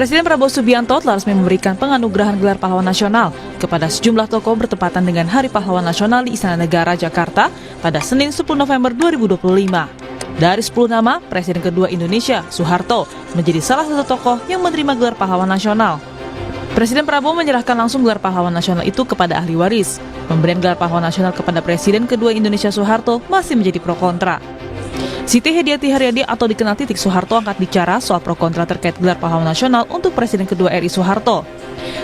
Presiden Prabowo Subianto telah resmi memberikan penganugerahan gelar pahlawan nasional kepada sejumlah tokoh bertepatan dengan Hari Pahlawan Nasional di Istana Negara, Jakarta pada Senin 10 November 2025. Dari 10 nama, Presiden kedua Indonesia, Soeharto, menjadi salah satu tokoh yang menerima gelar pahlawan nasional. Presiden Prabowo menyerahkan langsung gelar pahlawan nasional itu kepada ahli waris. Pemberian gelar pahlawan nasional kepada Presiden kedua Indonesia, Soeharto, masih menjadi pro kontra. Siti Hediati Haryadi atau dikenal Titik Soeharto angkat bicara soal pro kontra terkait gelar pahlawan nasional untuk Presiden kedua RI Soeharto.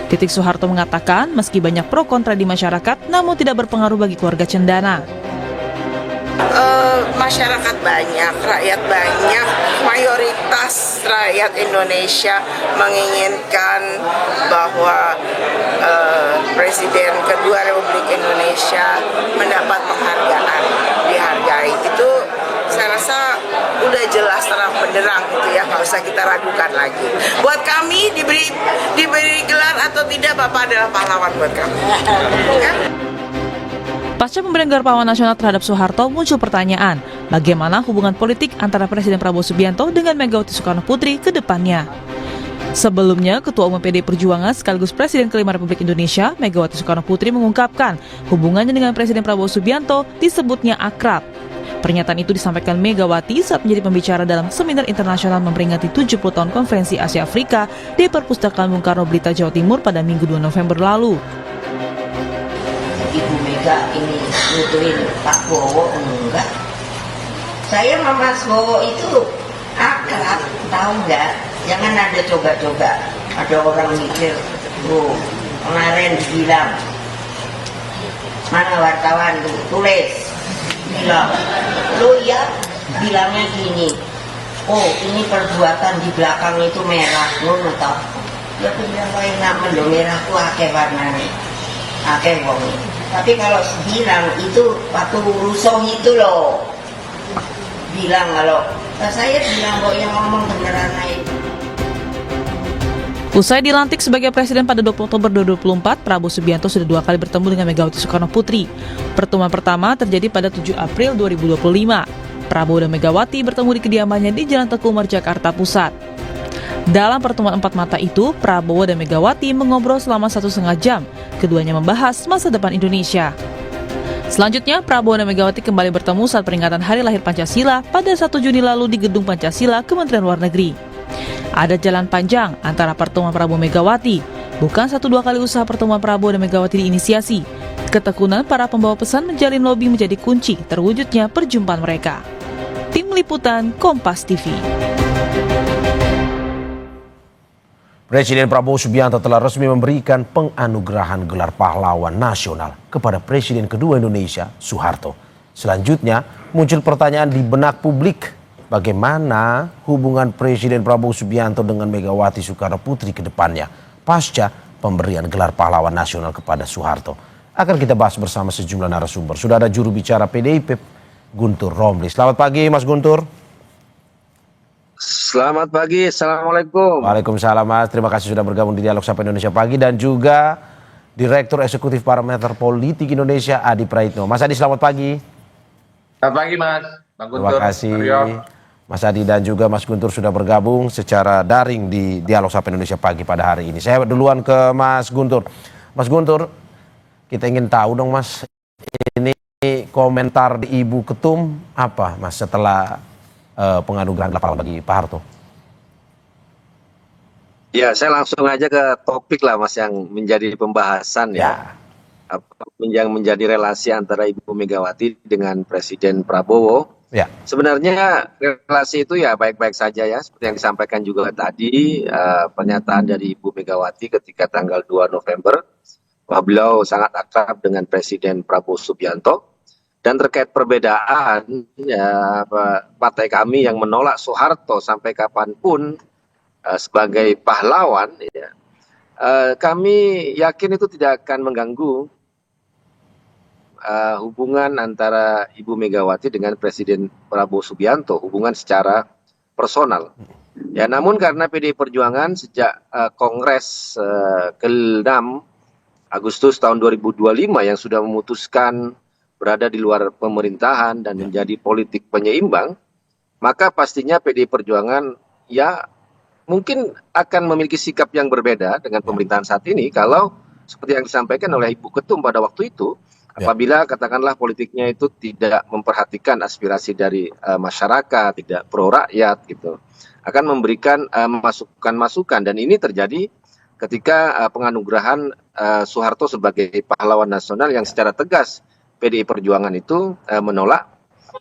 Titik Soeharto mengatakan meski banyak pro kontra di masyarakat, namun tidak berpengaruh bagi keluarga Cendana. Masyarakat banyak, rakyat banyak, mayoritas rakyat Indonesia menginginkan bahwa Presiden kedua Republik Indonesia mendapat penghargaan, dihargai. Itu saya rasa udah jelas terang benderang gitu ya, nggak usah kita ragukan lagi. Buat kami diberi gelar atau tidak, Bapak adalah pahlawan buat kami. Ya? Pasca pemberian gelar pahlawan nasional terhadap Soeharto, muncul pertanyaan, bagaimana hubungan politik antara Presiden Prabowo Subianto dengan Megawati Soekarno Putri ke depannya. Sebelumnya, Ketua Umum PDI Perjuangan sekaligus Presiden kelima Republik Indonesia, Megawati Soekarno Putri mengungkapkan hubungannya dengan Presiden Prabowo Subianto disebutnya akrab. Pernyataan itu disampaikan Megawati saat menjadi pembicara dalam seminar internasional memperingati 70 tahun Konferensi Asia Afrika di Perpustakaan Bung Karno Blitar, Jawa Timur pada Minggu 2 November lalu. Ibu Mega ini nutuin Pak Bowo enggak? Saya sama Mas Bowo itu akrab, tahu nggak? Jangan ada coba-coba. Ada orang mikir, kemarin bilang, mana wartawan tuh, tulis, bilang, lo ya bilangnya gini, oh ini perbuatan di belakang itu merah, ngono toh? Ya bilang lain nama lo merah tuh akeh warnanya, akeh wong. Tapi kalau bilang itu waktu rusuh itu loh, bilang kalau saya bilang kok yang ngomong beneran aja. Usai dilantik sebagai presiden pada 20 Oktober 2024, Prabowo Subianto sudah 2 kali bertemu dengan Megawati Soekarno Putri. Pertemuan pertama terjadi pada 7 April 2025. Prabowo dan Megawati bertemu di kediamannya di Jalan Teguh Umar, Jakarta Pusat. Dalam pertemuan 4 mata itu, Prabowo dan Megawati mengobrol selama 1,5 jam. Keduanya membahas masa depan Indonesia. Selanjutnya, Prabowo dan Megawati kembali bertemu saat peringatan Hari Lahir Pancasila pada 1 Juni lalu di Gedung Pancasila, Kementerian Luar Negeri. Ada jalan panjang antara pertemuan Prabowo Megawati. Bukan 1-2 kali usaha pertemuan Prabowo dan Megawati diinisiasi. Ketekunan para pembawa pesan menjalin lobi menjadi kunci terwujudnya perjumpaan mereka. Tim Liputan Kompas TV. Presiden Prabowo Subianto telah resmi memberikan penganugerahan gelar pahlawan nasional kepada Presiden kedua Indonesia, Soeharto. Selanjutnya, muncul pertanyaan di benak publik, bagaimana hubungan Presiden Prabowo Subianto dengan Megawati Soekarno Putri ke depannya pasca pemberian gelar pahlawan nasional kepada Soeharto. Akan kita bahas bersama sejumlah narasumber. Sudah ada juru bicara PDIP, Guntur Romli. Selamat pagi, Mas Guntur. Selamat pagi, Assalamualaikum. Waalaikumsalam, Mas. Terima kasih sudah bergabung di Dialog Sapa Indonesia Pagi. Dan juga Direktur Eksekutif Parameter Politik Indonesia, Adi Praitno. Mas Adi, selamat pagi. Selamat pagi, Mas. Bang Guntur. Terima kasih. Mas Adi dan juga Mas Guntur sudah bergabung secara daring di Dialog Sapa Indonesia Pagi pada hari ini. Saya duluan ke Mas Guntur. Mas Guntur, kita ingin tahu dong, Mas, ini komentar di Ibu Ketum apa, Mas, setelah penganugerahan gelar pahlawan bagi Pak Harto? Ya, saya langsung aja ke topik lah, Mas, yang menjadi pembahasan ya. Yang menjadi relasi antara Ibu Megawati dengan Presiden Prabowo. Ya. Sebenarnya relasi itu ya baik-baik saja ya, seperti yang disampaikan juga tadi, pernyataan dari Ibu Megawati ketika tanggal 2 November, bahwa beliau sangat akrab dengan Presiden Prabowo Subianto. Dan terkait perbedaan ya, partai kami yang menolak Soeharto sampai kapanpun sebagai pahlawan, ya, kami yakin itu tidak akan mengganggu hubungan antara Ibu Megawati dengan Presiden Prabowo Subianto, hubungan secara personal. Ya, namun karena PDI Perjuangan sejak Kongres ke-6 Agustus tahun 2025 yang sudah memutuskan berada di luar pemerintahan dan menjadi politik penyeimbang, maka pastinya PDI Perjuangan ya mungkin akan memiliki sikap yang berbeda dengan pemerintahan saat ini kalau seperti yang disampaikan oleh Ibu Ketum pada waktu itu, apabila katakanlah politiknya itu tidak memperhatikan aspirasi dari masyarakat, tidak pro rakyat gitu, akan memberikan masukan-masukan, dan ini terjadi ketika penganugerahan Soeharto sebagai pahlawan nasional yang secara tegas PDI Perjuangan itu menolak.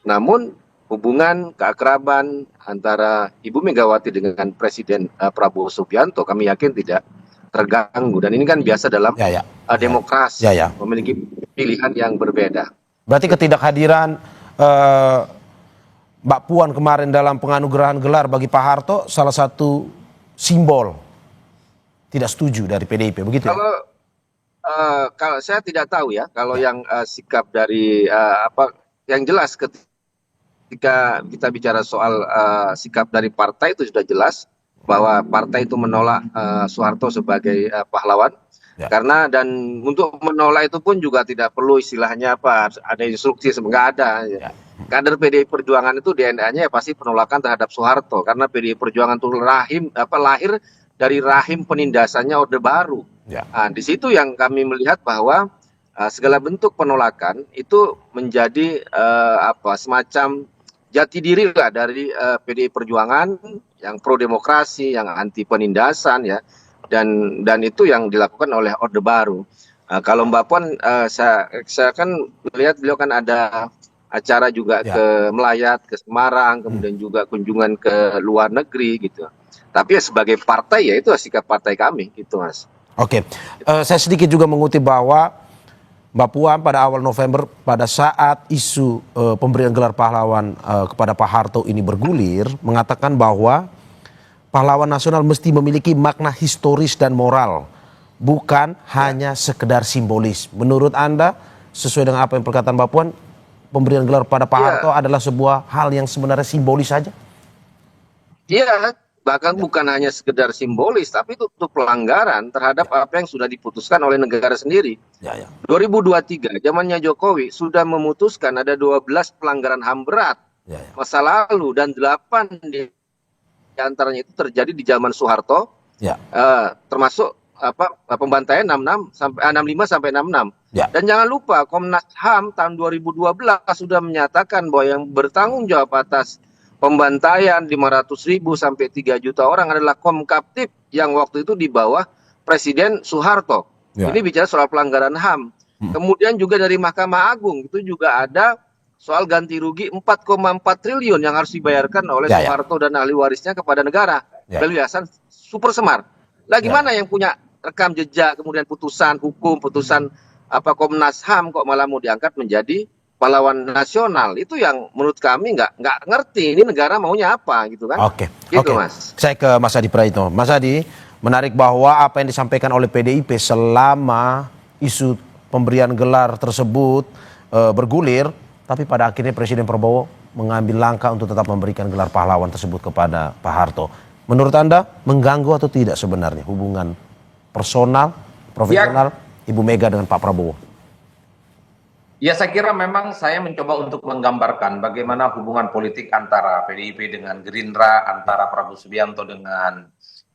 Namun hubungan keakraban antara Ibu Megawati dengan Presiden Prabowo Subianto kami yakin tidak terganggu, dan ini kan biasa dalam demokrasi, memiliki pilihan yang berbeda. Berarti ketidakhadiran Mbak Puan kemarin dalam penganugerahan gelar bagi Pak Harto salah satu simbol tidak setuju dari PDIP, begitu ya? Kalau saya tidak tahu ya, kalau yang sikap dari yang jelas ketika kita bicara soal sikap dari partai itu sudah jelas bahwa partai itu menolak Soeharto sebagai pahlawan. Karena dan untuk menolak itu pun juga tidak perlu istilahnya ada instruksi, nggak ada. Kader PDI Perjuangan itu DNA-nya ya pasti penolakan terhadap Soeharto, karena PDI Perjuangan itu lahir dari rahim penindasannya Orde Baru. Nah, di situ yang kami melihat bahwa segala bentuk penolakan itu menjadi semacam jati diri lah dari PDI Perjuangan yang pro demokrasi, yang anti penindasan ya, dan itu yang dilakukan oleh Orde Baru. Kalau Mbak Puan, saya kan melihat beliau kan ada acara juga ke Melayat, ke Semarang, kemudian juga kunjungan ke luar negeri gitu. Tapi ya sebagai partai ya itu sikap partai kami gitu, Mas. Oke, saya sedikit juga mengutip bahwa Mbak Puan pada awal November pada saat isu pemberian gelar pahlawan kepada Pak Harto ini bergulir, mengatakan bahwa pahlawan nasional mesti memiliki makna historis dan moral, bukan hanya sekedar simbolis. Menurut Anda, sesuai dengan apa yang perkataan Mbak Puan, pemberian gelar pada Pak Harto adalah sebuah hal yang sebenarnya simbolis saja? Iya, bahkan bukan hanya sekedar simbolis, tapi itu pelanggaran terhadap apa yang sudah diputuskan oleh negara sendiri. 2023, zamannya Jokowi sudah memutuskan ada 12 pelanggaran HAM berat masa lalu, dan 8 di antaranya itu terjadi di zaman Soeharto, termasuk pembantaian 65 sampai 66. Dan jangan lupa Komnas HAM tahun 2012 sudah menyatakan bahwa yang bertanggung jawab atas pembantaian 500.000 sampai 3 juta orang adalah Komkaptib yang waktu itu di bawah Presiden Soeharto. Ini bicara soal pelanggaran HAM. Kemudian juga dari Mahkamah Agung itu juga ada soal ganti rugi 4,4 triliun yang harus dibayarkan oleh Soeharto dan ahli warisnya kepada negara. Yayasan Super Semar. Lah gimana yang punya rekam jejak, kemudian putusan hukum, putusan Komnas HAM kok malah mau diangkat menjadi pahlawan nasional? Itu yang menurut kami nggak ngerti ini negara maunya apa gitu kan. Oke. Mas. Saya ke Mas Adi Praitno. Mas Adi, menarik bahwa apa yang disampaikan oleh PDIP selama isu pemberian gelar tersebut bergulir, tapi pada akhirnya Presiden Prabowo mengambil langkah untuk tetap memberikan gelar pahlawan tersebut kepada Pak Harto. Menurut Anda mengganggu atau tidak sebenarnya hubungan personal, profesional Ibu Mega dengan Pak Prabowo? Ya, saya kira memang saya mencoba untuk menggambarkan bagaimana hubungan politik antara PDIP dengan Gerindra, antara Prabowo Subianto dengan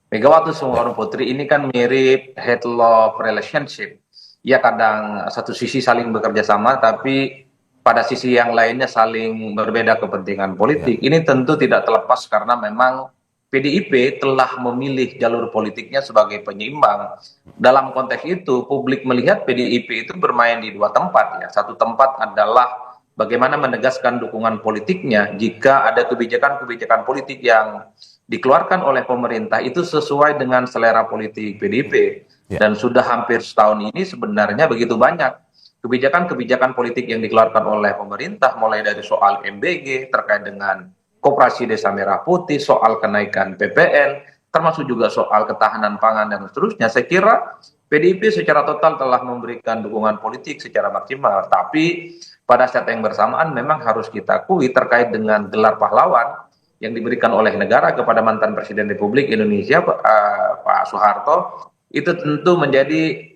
Megawati Soekarno Putri ini kan mirip head-love relationship. Ya, kadang satu sisi saling bekerja sama, tapi pada sisi yang lainnya saling berbeda kepentingan politik. Ini tentu tidak terlepas karena memang PDIP telah memilih jalur politiknya sebagai penyeimbang. Dalam konteks itu, publik melihat PDIP itu bermain di dua tempat. Ya. Satu tempat adalah bagaimana menegaskan dukungan politiknya jika ada kebijakan-kebijakan politik yang dikeluarkan oleh pemerintah itu sesuai dengan selera politik PDIP. Dan sudah hampir setahun ini sebenarnya begitu banyak kebijakan-kebijakan politik yang dikeluarkan oleh pemerintah, mulai dari soal MBG terkait dengan Koperasi Desa Merah Putih, soal kenaikan PPN, termasuk juga soal ketahanan pangan dan seterusnya. Saya kira PDIP secara total telah memberikan dukungan politik secara maksimal. Tapi pada saat yang bersamaan memang harus kita akui terkait dengan gelar pahlawan yang diberikan oleh negara kepada mantan Presiden Republik Indonesia Pak Soeharto, itu tentu menjadi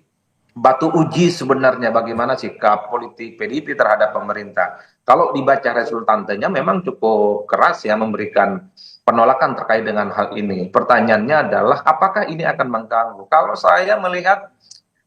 batu uji sebenarnya bagaimana sikap politik PDIP terhadap pemerintah. Kalau dibaca resultantenya memang cukup keras ya, memberikan penolakan terkait dengan hal ini. Pertanyaannya adalah apakah ini akan mengganggu? Kalau saya melihat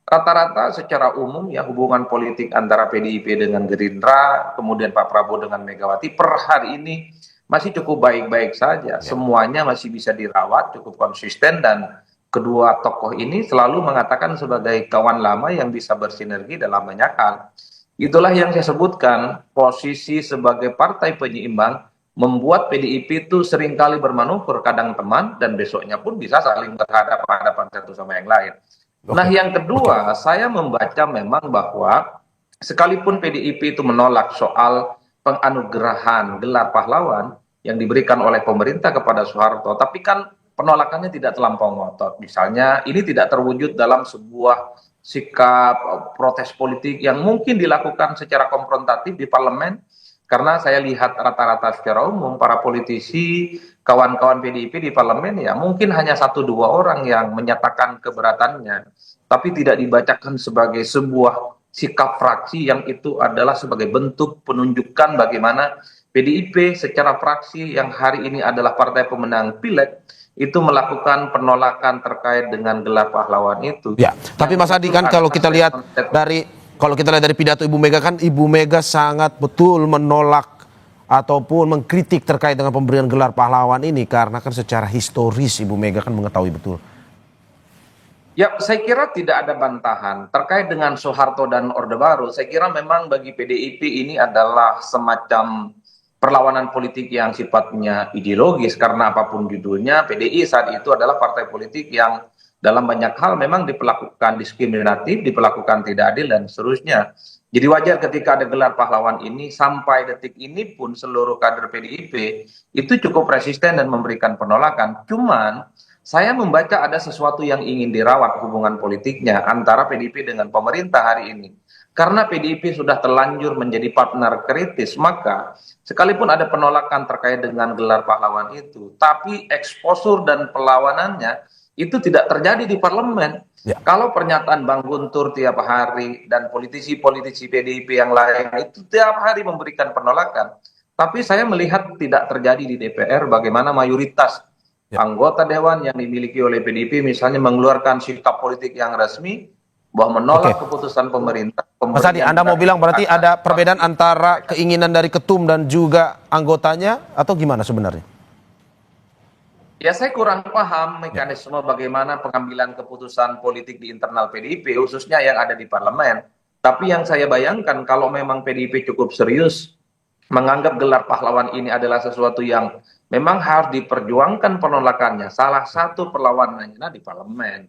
rata-rata secara umum ya hubungan politik antara PDIP dengan Gerindra, kemudian Pak Prabowo dengan Megawati per hari ini masih cukup baik-baik saja. Semuanya masih bisa dirawat, cukup konsisten, dan kedua tokoh ini selalu mengatakan sebagai kawan lama yang bisa bersinergi dalam banyak hal. Itulah yang saya sebutkan, posisi sebagai partai penyeimbang membuat PDIP itu seringkali bermanuver, kadang teman, dan besoknya pun bisa saling berhadapan-hadapan satu sama yang lain. Nah, yang kedua, saya membaca memang bahwa sekalipun PDIP itu menolak soal penganugerahan gelar pahlawan yang diberikan oleh pemerintah kepada Soeharto, tapi kan penolakannya tidak terlampau ngotot. Misalnya, ini tidak terwujud dalam sebuah sikap protes politik yang mungkin dilakukan secara konfrontatif di parlemen, karena saya lihat rata-rata secara umum para politisi, kawan-kawan PDIP di parlemen ya mungkin hanya 1-2 orang yang menyatakan keberatannya, tapi tidak dibacakan sebagai sebuah sikap fraksi yang itu adalah sebagai bentuk penunjukan bagaimana PDIP secara fraksi yang hari ini adalah partai pemenang pileg itu melakukan penolakan terkait dengan gelar pahlawan itu. Ya, tapi Mas Adi kan kalau kita lihat dari pidato Ibu Mega, kan Ibu Mega sangat betul menolak ataupun mengkritik terkait dengan pemberian gelar pahlawan ini, karena kan secara historis Ibu Mega kan mengetahui betul. Ya, saya kira tidak ada bantahan terkait dengan Soeharto dan Orde Baru. Saya kira memang bagi PDIP ini adalah semacam perlawanan politik yang sifatnya ideologis, karena apapun judulnya, PDI saat itu adalah partai politik yang dalam banyak hal memang diperlakukan diskriminatif, diperlakukan tidak adil, dan seterusnya. Jadi wajar ketika ada gelar pahlawan ini, sampai detik ini pun seluruh kader PDIP itu cukup resisten dan memberikan penolakan. Cuman saya membaca ada sesuatu yang ingin dirawat hubungan politiknya antara PDIP dengan pemerintah hari ini. Karena PDIP sudah terlanjur menjadi partner kritis, maka sekalipun ada penolakan terkait dengan gelar pahlawan itu, tapi eksposur dan perlawanannya itu tidak terjadi di parlemen. Ya. Kalau pernyataan Bang Guntur tiap hari dan politisi-politisi PDIP yang lain itu tiap hari memberikan penolakan, tapi saya melihat tidak terjadi di DPR bagaimana mayoritas anggota dewan yang dimiliki oleh PDIP misalnya mengeluarkan sikap politik yang resmi bahwa menolak keputusan pemerintah. Mas Adi, Anda mau bilang berarti ada perbedaan antara keinginan dari ketum dan juga anggotanya, atau gimana sebenarnya? Ya, saya kurang paham mekanisme bagaimana pengambilan keputusan politik di internal PDIP, khususnya yang ada di parlemen. Tapi yang saya bayangkan, kalau memang PDIP cukup serius menganggap gelar pahlawan ini adalah sesuatu yang memang harus diperjuangkan penolakannya, salah satu perlawanannya di parlemen.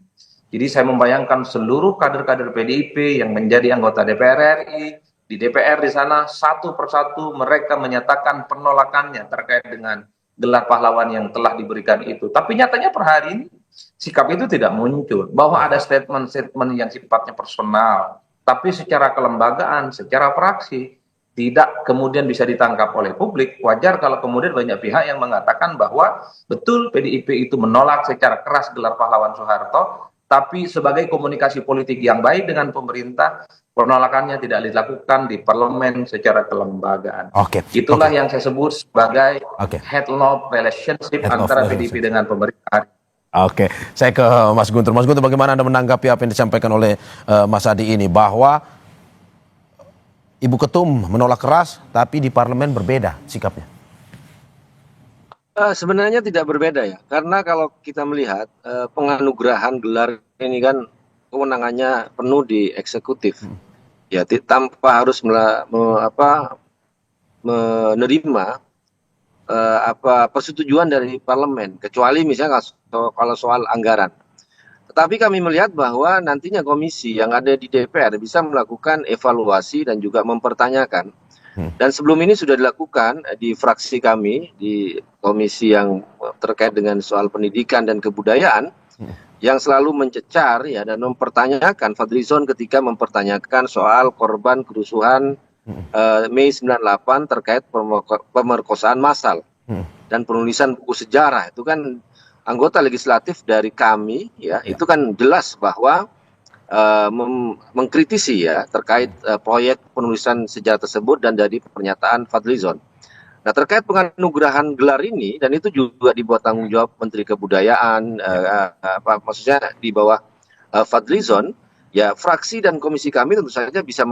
Jadi saya membayangkan seluruh kader-kader PDIP yang menjadi anggota DPR RI, di DPR di sana satu persatu mereka menyatakan penolakannya terkait dengan gelar pahlawan yang telah diberikan itu. Tapi nyatanya per hari ini sikap itu tidak muncul, bahwa ada statement-statement yang sifatnya personal, tapi secara kelembagaan, secara fraksi tidak kemudian bisa ditangkap oleh publik. Wajar kalau kemudian banyak pihak yang mengatakan bahwa betul PDIP itu menolak secara keras gelar pahlawan Soeharto, tapi sebagai komunikasi politik yang baik dengan pemerintah, penolakannya tidak dilakukan di parlemen secara kelembagaan. Itulah yang saya sebut sebagai headlock relationship antara PDIP dengan pemerintah. Saya ke Mas Guntur. Mas Guntur, bagaimana Anda menanggapi apa yang disampaikan oleh Mas Adi ini, bahwa Ibu Ketum menolak keras, tapi di parlemen berbeda sikapnya? Sebenarnya tidak berbeda ya, karena kalau kita melihat penganugerahan gelar ini kan kewenangannya penuh di eksekutif, ya tanpa harus menerima persetujuan dari parlemen, kecuali misalnya kalau soal anggaran. Tetapi kami melihat bahwa nantinya komisi yang ada di DPR bisa melakukan evaluasi dan juga mempertanyakan. Dan sebelum ini sudah dilakukan di fraksi kami, di komisi yang terkait dengan soal pendidikan dan kebudayaan, yang selalu mencecar ya dan mempertanyakan Fadlizon ketika mempertanyakan soal korban kerusuhan Mei 98 terkait pemerkosaan massal dan penulisan buku sejarah. Itu kan anggota legislatif dari kami ya, itu kan jelas bahwa mengkritisi ya terkait proyek penulisan sejarah tersebut dan dari pernyataan Fadlizon. Nah, terkait penganugerahan gelar ini, dan itu juga di bawah tanggung jawab Menteri Kebudayaan, maksudnya di bawah Fadlizon, ya fraksi dan komisi kami tentu saja bisa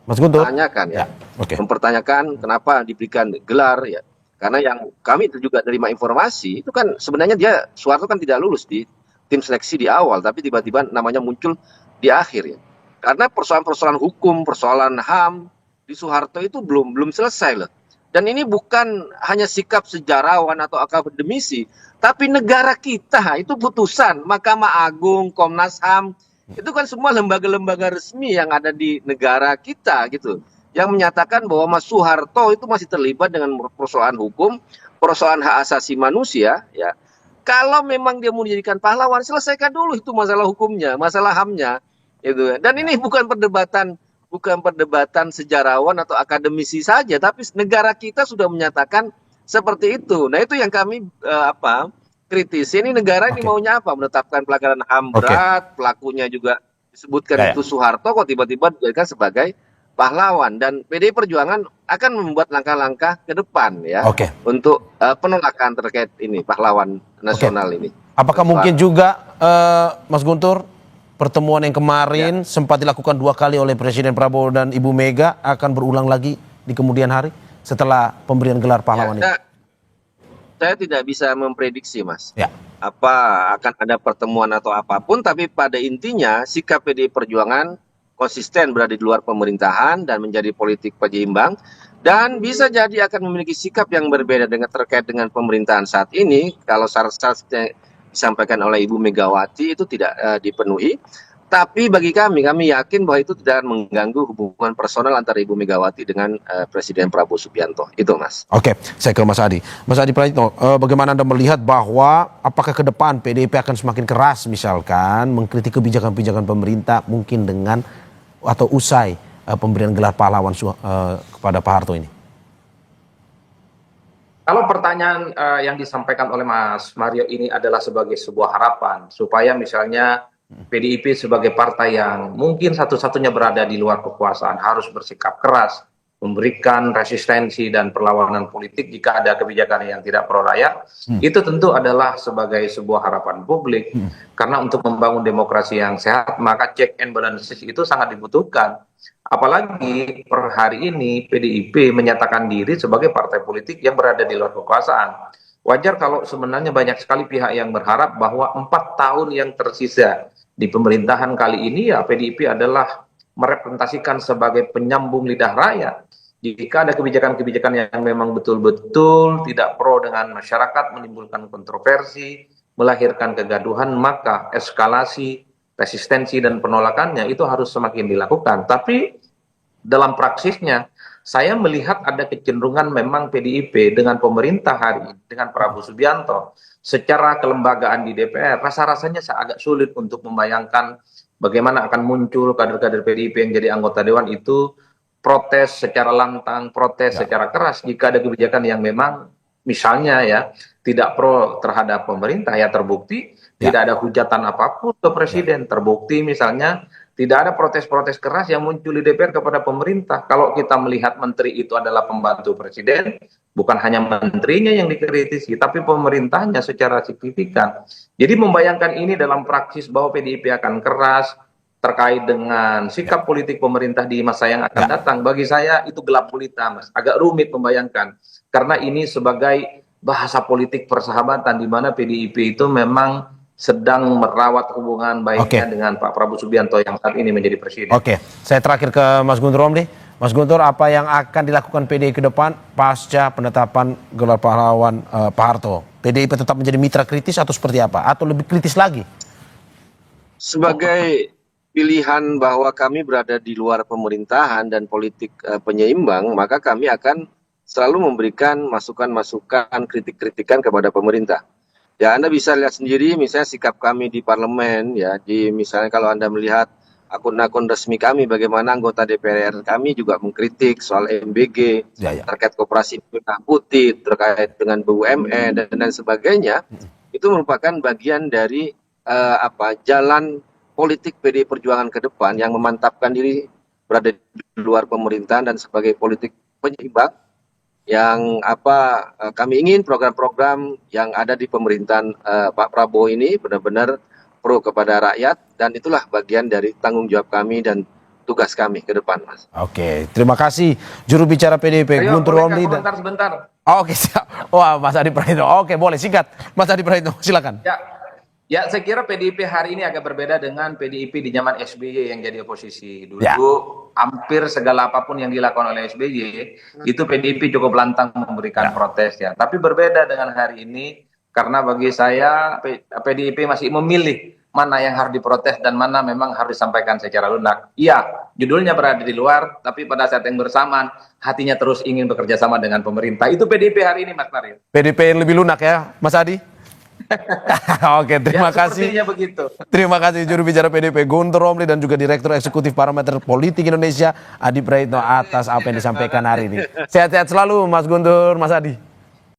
Mas Guntur? mempertanyakan ya, Oke. mempertanyakan kenapa diberikan gelar ya. Karena yang kami itu juga terima informasi itu kan sebenarnya dia Soeharto kan tidak lulus di tim seleksi di awal, tapi tiba-tiba namanya muncul di akhir ya. Karena persoalan-persoalan hukum, persoalan HAM di Soeharto itu belum selesai loh. Dan ini bukan hanya sikap sejarawan atau akademisi, tapi negara kita itu putusan Mahkamah Agung, Komnas HAM, itu kan semua lembaga-lembaga resmi yang ada di negara kita gitu, yang menyatakan bahwa Mas Soeharto itu masih terlibat dengan persoalan hukum, persoalan hak asasi manusia ya. Kalau memang dia mau dijadikan pahlawan, selesaikan dulu itu masalah hukumnya, masalah HAM-nya itu. Dan ini bukan perdebatan sejarawan atau akademisi saja, tapi negara kita sudah menyatakan seperti itu. Nah, itu yang kami kritisi. Ini negara ini maunya apa? Menetapkan pelanggaran HAM berat, pelakunya juga disebutkan itu Soeharto, kok tiba-tiba dijadikan sebagai pahlawan. Dan PDI Perjuangan akan membuat langkah-langkah ke depan ya untuk penolakan terkait ini pahlawan nasional ini. Apakah mungkin juga Mas Guntur, pertemuan yang kemarin sempat dilakukan 2 kali oleh Presiden Prabowo dan Ibu Mega akan berulang lagi di kemudian hari setelah pemberian gelar pahlawan ini? Saya tidak bisa memprediksi, Mas. Ya. Apa akan ada pertemuan atau apapun, tapi pada intinya sikap PDI Perjuangan konsisten berada di luar pemerintahan dan menjadi politik penyeimbang, dan bisa jadi akan memiliki sikap yang berbeda dengan terkait dengan pemerintahan saat ini kalau syarat-syarat yang disampaikan oleh Ibu Megawati itu tidak dipenuhi. Tapi bagi kami yakin bahwa itu tidak akan mengganggu hubungan personal antara Ibu Megawati dengan Presiden Prabowo Subianto. Itu, Mas. Oke, saya ke Mas Adi. Mas Adi Praitno, bagaimana Anda melihat bahwa apakah ke depan PDIP akan semakin keras misalkan mengkritik kebijakan-kebijakan pemerintah mungkin dengan atau usai pemberian gelar pahlawan kepada Pak Harto ini? Kalau pertanyaan yang disampaikan oleh Mas Mario ini adalah sebagai sebuah harapan supaya misalnya PDIP sebagai partai yang mungkin satu-satunya berada di luar kekuasaan harus bersikap keras, memberikan resistensi dan perlawanan politik jika ada kebijakan yang tidak pro rakyat, itu tentu adalah sebagai sebuah harapan publik. Karena untuk membangun demokrasi yang sehat, maka check and balances itu sangat dibutuhkan. Apalagi per hari ini PDIP menyatakan diri sebagai partai politik yang berada di luar kekuasaan. Wajar kalau sebenarnya banyak sekali pihak yang berharap bahwa 4 tahun yang tersisa di pemerintahan kali ini ya PDIP adalah merepresentasikan sebagai penyambung lidah rakyat. Jika ada kebijakan-kebijakan yang memang betul-betul tidak pro dengan masyarakat, menimbulkan kontroversi, melahirkan kegaduhan, maka eskalasi, resistensi dan penolakannya itu harus semakin dilakukan. Tapi dalam praksisnya saya melihat ada kecenderungan memang PDIP dengan pemerintah hari ini, dengan Prabowo Subianto, secara kelembagaan di DPR, rasa-rasanya agak sulit untuk membayangkan bagaimana akan muncul kader-kader PDIP yang jadi anggota Dewan itu protes secara lantang, protes secara keras jika ada kebijakan yang memang misalnya ya tidak pro terhadap pemerintah, ya terbukti tidak ada hujatan apapun ke Presiden, terbukti misalnya tidak ada protes-protes keras yang muncul di DPR kepada pemerintah. Kalau kita melihat menteri itu adalah pembantu presiden, bukan hanya menterinya yang dikritisi, tapi pemerintahnya secara signifikan. Jadi membayangkan ini dalam praksis bahwa PDIP akan keras terkait dengan sikap politik pemerintah di masa yang akan datang, bagi saya itu gelap gulita, Mas. Agak rumit membayangkan. Karena ini sebagai bahasa politik persahabatan di mana PDIP itu memang sedang merawat hubungan baiknya dengan Pak Prabowo Subianto yang saat ini menjadi presiden. Oke, saya terakhir ke Mas Guntur Romli. Mas Guntur, apa yang akan dilakukan PDI ke depan pasca penetapan gelar pahlawan Pak Harto? PDIP tetap menjadi mitra kritis atau seperti apa? Atau lebih kritis lagi? Sebagai pilihan bahwa kami berada di luar pemerintahan dan politik penyeimbang, maka kami akan selalu memberikan masukan-masukan, kritik-kritikan kepada pemerintah. Ya, Anda bisa lihat sendiri misalnya sikap kami di parlemen ya, misalnya kalau Anda melihat akun-akun resmi kami bagaimana anggota DPR kami juga mengkritik soal MBG, terkait koperasi merah putih, terkait dengan BUMN dan sebagainya. Itu merupakan bagian dari jalan politik PDI Perjuangan ke depan yang memantapkan diri berada di luar pemerintahan dan sebagai politik penyeimbang yang kami ingin program-program yang ada di pemerintahan Pak Prabowo ini benar-benar pro kepada rakyat, dan itulah bagian dari tanggung jawab kami dan tugas kami ke depan, Mas. Oke, terima kasih juru bicara PDIP Ayo, Guntur boleh Romli. nggak komentar sebentar? Oke, siap. Wah, Mas Adi Praitno. Oke, boleh singkat. Mas Adi Praitno, silakan. Ya, saya kira PDIP hari ini agak berbeda dengan PDIP di zaman SBY yang jadi oposisi. Dulu Ya. hampir segala apapun yang dilakukan oleh SBY, itu PDIP cukup lantang memberikan protes ya. Tapi berbeda dengan hari ini, karena bagi saya PDIP masih memilih mana yang harus diprotes dan mana memang harus disampaikan secara lunak. Iya, judulnya berada di luar, tapi pada saat yang bersamaan, hatinya terus ingin bekerja sama dengan pemerintah. Itu PDIP hari ini, Mas Mario. PDIP yang lebih lunak ya, Mas Adi? Oke, terima kasih. Sepertinya begitu. Terima kasih juru bicara PDIP Guntur Romli dan juga Direktur Eksekutif Parameter Politik Indonesia Adi Praitno atas apa yang disampaikan hari ini. Sehat-sehat selalu Mas Guntur, Mas Adi.